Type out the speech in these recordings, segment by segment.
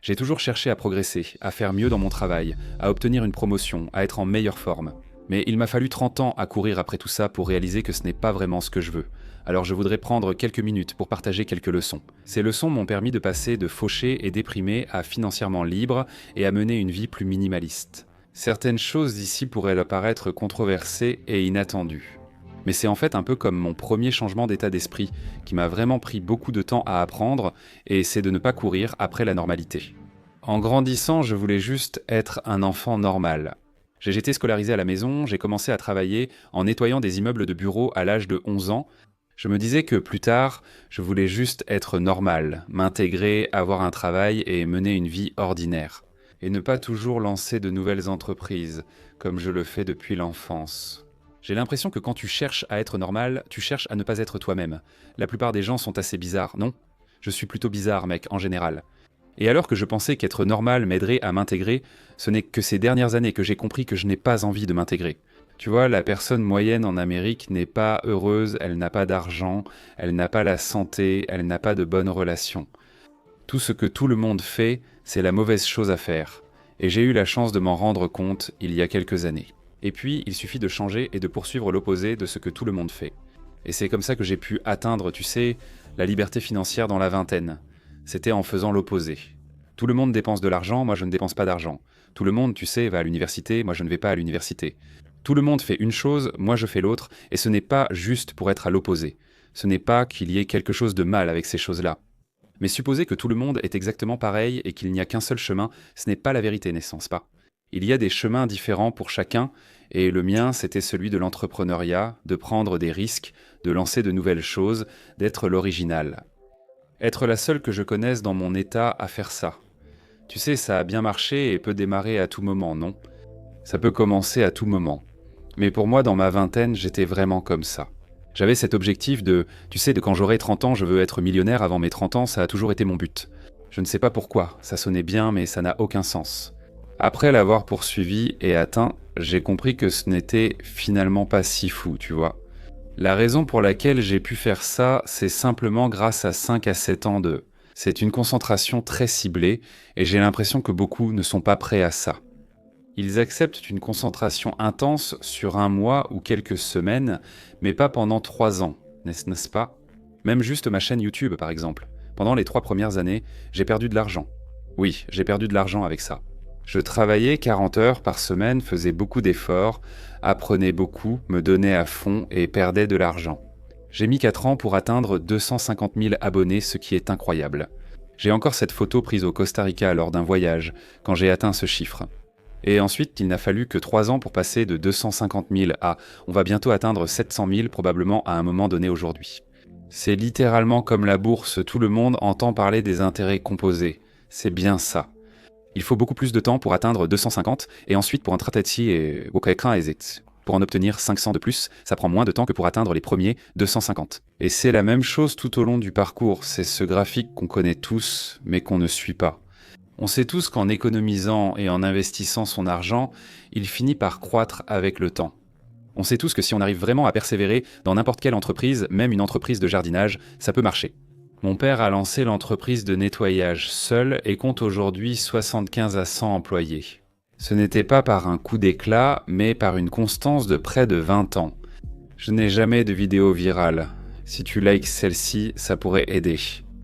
J'ai toujours cherché à progresser, à faire mieux dans mon travail, à obtenir une promotion, à être en meilleure forme. Mais il m'a fallu 30 ans à courir après tout ça pour réaliser que ce n'est pas vraiment ce que je veux. Alors je voudrais prendre quelques minutes pour partager quelques leçons. Ces leçons m'ont permis de passer de fauché et déprimé à financièrement libre et à mener une vie plus minimaliste. Certaines choses ici pourraient paraître controversées et inattendues. Mais c'est en fait un peu comme mon premier changement d'état d'esprit, qui m'a vraiment pris beaucoup de temps à apprendre, et c'est de ne pas courir après la normalité. En grandissant, je voulais juste être un enfant normal. J'ai été scolarisé à la maison, j'ai commencé à travailler en nettoyant des immeubles de bureaux à l'âge de 11 ans. Je me disais que plus tard, je voulais juste être normal, m'intégrer, avoir un travail et mener une vie ordinaire. Et ne pas toujours lancer de nouvelles entreprises, comme je le fais depuis l'enfance. J'ai l'impression que quand tu cherches à être normal, tu cherches à ne pas être toi-même. La plupart des gens sont assez bizarres, non? Je suis plutôt bizarre, mec, en général. Et alors que je pensais qu'être normal m'aiderait à m'intégrer, ce n'est que ces dernières années que j'ai compris que je n'ai pas envie de m'intégrer. Tu vois, la personne moyenne en Amérique n'est pas heureuse, elle n'a pas d'argent, elle n'a pas la santé, elle n'a pas de bonnes relations. Tout ce que tout le monde fait, c'est la mauvaise chose à faire. Et j'ai eu la chance de m'en rendre compte il y a quelques années. Et puis, il suffit de changer et de poursuivre l'opposé de ce que tout le monde fait. Et c'est comme ça que j'ai pu atteindre, tu sais, la liberté financière dans la vingtaine. C'était en faisant l'opposé. Tout le monde dépense de l'argent, moi je ne dépense pas d'argent. Tout le monde, tu sais, va à l'université, moi je ne vais pas à l'université. Tout le monde fait une chose, moi je fais l'autre, et ce n'est pas juste pour être à l'opposé. Ce n'est pas qu'il y ait quelque chose de mal avec ces choses-là. Mais supposer que tout le monde est exactement pareil et qu'il n'y a qu'un seul chemin, ce n'est pas la vérité, n'est-ce pas? Il y a des chemins différents pour chacun, et le mien, c'était celui de l'entrepreneuriat, de prendre des risques, de lancer de nouvelles choses, d'être l'original. Être la seule que je connaisse dans mon état à faire ça. Tu sais, ça a bien marché et peut démarrer à tout moment, non? Ça peut commencer à tout moment. Mais pour moi, dans ma vingtaine, j'étais vraiment comme ça. J'avais cet objectif de, tu sais, de quand j'aurai 30 ans, je veux être millionnaire avant mes 30 ans, ça a toujours été mon but. Je ne sais pas pourquoi, ça sonnait bien, mais ça n'a aucun sens. Après l'avoir poursuivi et atteint, j'ai compris que ce n'était finalement pas si fou, tu vois. La raison pour laquelle j'ai pu faire ça, c'est simplement grâce à 5 à 7 ans de... C'est une concentration très ciblée, et j'ai l'impression que beaucoup ne sont pas prêts à ça. Ils acceptent une concentration intense sur un mois ou quelques semaines, mais pas pendant 3 ans, n'est-ce pas? Même juste ma chaîne YouTube, par exemple. Pendant les 3 premières années, j'ai perdu de l'argent. Oui, j'ai perdu de l'argent avec ça. Je travaillais 40 heures par semaine, faisais beaucoup d'efforts, apprenais beaucoup, me donnais à fond et perdais de l'argent. J'ai mis 4 ans pour atteindre 250 000 abonnés, ce qui est incroyable. J'ai encore cette photo prise au Costa Rica lors d'un voyage, quand j'ai atteint ce chiffre. Et ensuite, il n'a fallu que 3 ans pour passer de 250 000 à on va bientôt atteindre 700 000 probablement à un moment donné aujourd'hui. C'est littéralement comme la bourse, tout le monde entend parler des intérêts composés. C'est bien ça. Il faut beaucoup plus de temps pour atteindre 250 et ensuite pour un tratati et pour en obtenir 500 de plus, ça prend moins de temps que pour atteindre les premiers 250. Et c'est la même chose tout au long du parcours, c'est ce graphique qu'on connaît tous mais qu'on ne suit pas. On sait tous qu'en économisant et en investissant son argent, il finit par croître avec le temps. On sait tous que si on arrive vraiment à persévérer dans n'importe quelle entreprise, même une entreprise de jardinage, ça peut marcher. Mon père a lancé l'entreprise de nettoyage seul et compte aujourd'hui 75 à 100 employés. Ce n'était pas par un coup d'éclat, mais par une constance de près de 20 ans. Je n'ai jamais de vidéo virale. Si tu likes celle-ci, ça pourrait aider.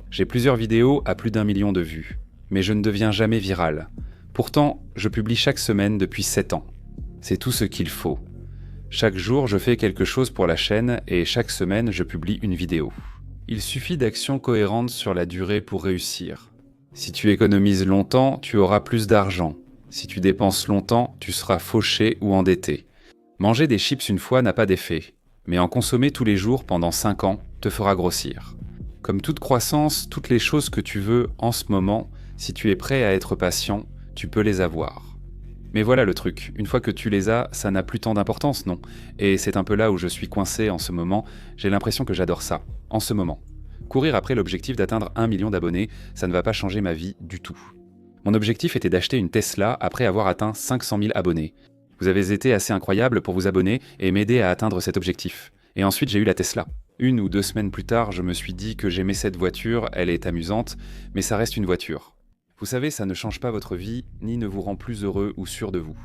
J'ai plusieurs vidéos à plus d'1 million de vues. Mais je ne deviens jamais viral. Pourtant, je publie chaque semaine depuis 7 ans. C'est tout ce qu'il faut. Chaque jour, je fais quelque chose pour la chaîne et chaque semaine, je publie une vidéo. Il suffit d'actions cohérentes sur la durée pour réussir. Si tu économises longtemps, tu auras plus d'argent. Si tu dépenses longtemps, tu seras fauché ou endetté. Manger des chips une fois n'a pas d'effet, mais en consommer tous les jours pendant 5 ans te fera grossir. Comme toute croissance, toutes les choses que tu veux en ce moment, si tu es prêt à être patient, tu peux les avoir. Mais voilà le truc, une fois que tu les as, ça n'a plus tant d'importance, non? Et c'est un peu là où je suis coincé en ce moment, j'ai l'impression que j'adore ça, en ce moment. Courir après l'objectif d'atteindre 1 million d'abonnés, ça ne va pas changer ma vie du tout. Mon objectif était d'acheter une Tesla après avoir atteint 500 000 abonnés. Vous avez été assez incroyable pour vous abonner et m'aider à atteindre cet objectif. Et ensuite j'ai eu la Tesla. 1 ou 2 semaines plus tard, je me suis dit que j'aimais cette voiture, elle est amusante, mais ça reste une voiture. Vous savez, ça ne change pas votre vie, ni ne vous rend plus heureux ou sûr de vous.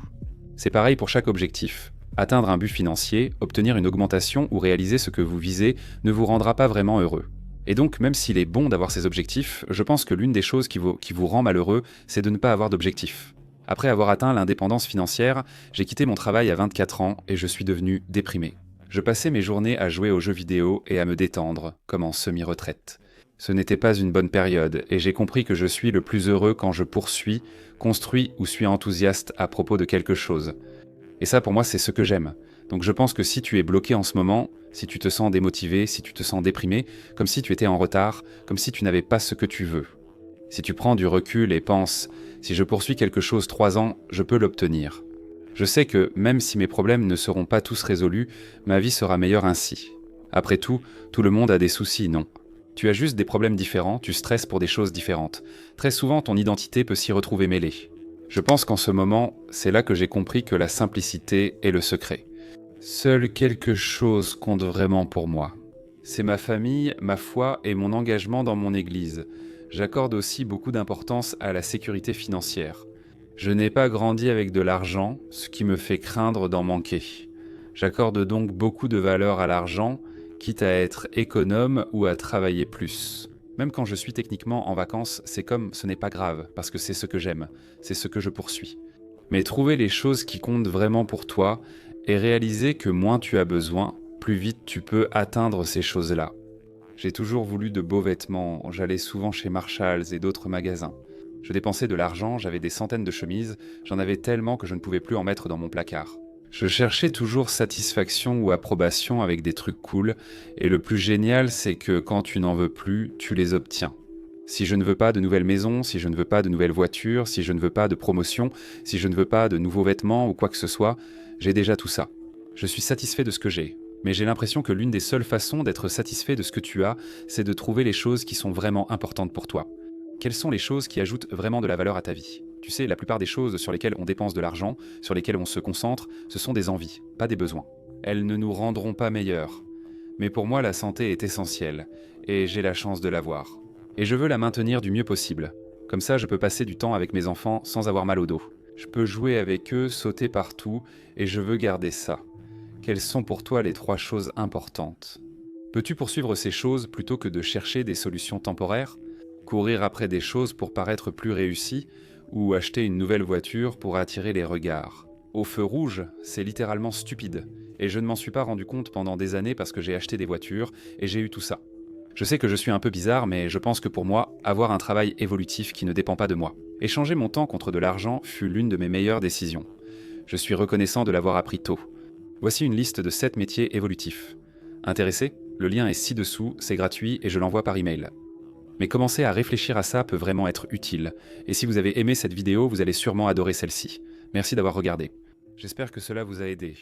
C'est pareil pour chaque objectif. Atteindre un but financier, obtenir une augmentation ou réaliser ce que vous visez ne vous rendra pas vraiment heureux. Et donc, même s'il est bon d'avoir ces objectifs, je pense que l'une des choses qui vous rend malheureux, c'est de ne pas avoir d'objectif. Après avoir atteint l'indépendance financière, j'ai quitté mon travail à 24 ans et je suis devenu déprimé. Je passais mes journées à jouer aux jeux vidéo et à me détendre, comme en semi-retraite. Ce n'était pas une bonne période et j'ai compris que je suis le plus heureux quand je poursuis, construis ou suis enthousiaste à propos de quelque chose. Et ça, pour moi, c'est ce que j'aime. Donc je pense que si tu es bloqué en ce moment, si tu te sens démotivé, si tu te sens déprimé, comme si tu étais en retard, comme si tu n'avais pas ce que tu veux. Si tu prends du recul et penses « si je poursuis quelque chose 3 ans, je peux l'obtenir ». Je sais que même si mes problèmes ne seront pas tous résolus, ma vie sera meilleure ainsi. Après tout le monde a des soucis, non? Tu as juste des problèmes différents, tu stresses pour des choses différentes. Très souvent, ton identité peut s'y retrouver mêlée. Je pense qu'en ce moment, c'est là que j'ai compris que la simplicité est le secret. Seul quelque chose compte vraiment pour moi. C'est ma famille, ma foi et mon engagement dans mon église. J'accorde aussi beaucoup d'importance à la sécurité financière. Je n'ai pas grandi avec de l'argent, ce qui me fait craindre d'en manquer. J'accorde donc beaucoup de valeur à l'argent, quitte à être économe ou à travailler plus. Même quand je suis techniquement en vacances, c'est comme ce n'est pas grave, parce que c'est ce que j'aime, c'est ce que je poursuis. Mais trouver les choses qui comptent vraiment pour toi et réaliser que moins tu as besoin, plus vite tu peux atteindre ces choses-là. J'ai toujours voulu de beaux vêtements, j'allais souvent chez Marshalls et d'autres magasins. Je dépensais de l'argent, j'avais des centaines de chemises, j'en avais tellement que je ne pouvais plus en mettre dans mon placard. Je cherchais toujours satisfaction ou approbation avec des trucs cool, et le plus génial, c'est que quand tu n'en veux plus, tu les obtiens. Si je ne veux pas de nouvelles maisons, si je ne veux pas de nouvelles voitures, si je ne veux pas de promotion, si je ne veux pas de nouveaux vêtements ou quoi que ce soit, j'ai déjà tout ça. Je suis satisfait de ce que j'ai. Mais j'ai l'impression que l'une des seules façons d'être satisfait de ce que tu as, c'est de trouver les choses qui sont vraiment importantes pour toi. Quelles sont les choses qui ajoutent vraiment de la valeur à ta vie? Tu sais, la plupart des choses sur lesquelles on dépense de l'argent, sur lesquelles on se concentre, ce sont des envies, pas des besoins. Elles ne nous rendront pas meilleurs. Mais pour moi, la santé est essentielle, et j'ai la chance de l'avoir. Et je veux la maintenir du mieux possible. Comme ça, je peux passer du temps avec mes enfants sans avoir mal au dos. Je peux jouer avec eux, sauter partout, et je veux garder ça. Quelles sont pour toi les 3 choses importantes? Peux-tu poursuivre ces choses plutôt que de chercher des solutions temporaires? Courir après des choses pour paraître plus réussi, ou acheter une nouvelle voiture pour attirer les regards? Au feu rouge, c'est littéralement stupide, et je ne m'en suis pas rendu compte pendant des années parce que j'ai acheté des voitures et j'ai eu tout ça. Je sais que je suis un peu bizarre, mais je pense que pour moi, avoir un travail évolutif qui ne dépend pas de moi, échanger mon temps contre de l'argent fut l'une de mes meilleures décisions. Je suis reconnaissant de l'avoir appris tôt. Voici une liste de 7 métiers évolutifs. Intéressé? Le lien est ci-dessous, c'est gratuit et je l'envoie par email. Mais commencer à réfléchir à ça peut vraiment être utile. Et si vous avez aimé cette vidéo, vous allez sûrement adorer celle-ci. Merci d'avoir regardé. J'espère que cela vous a aidé.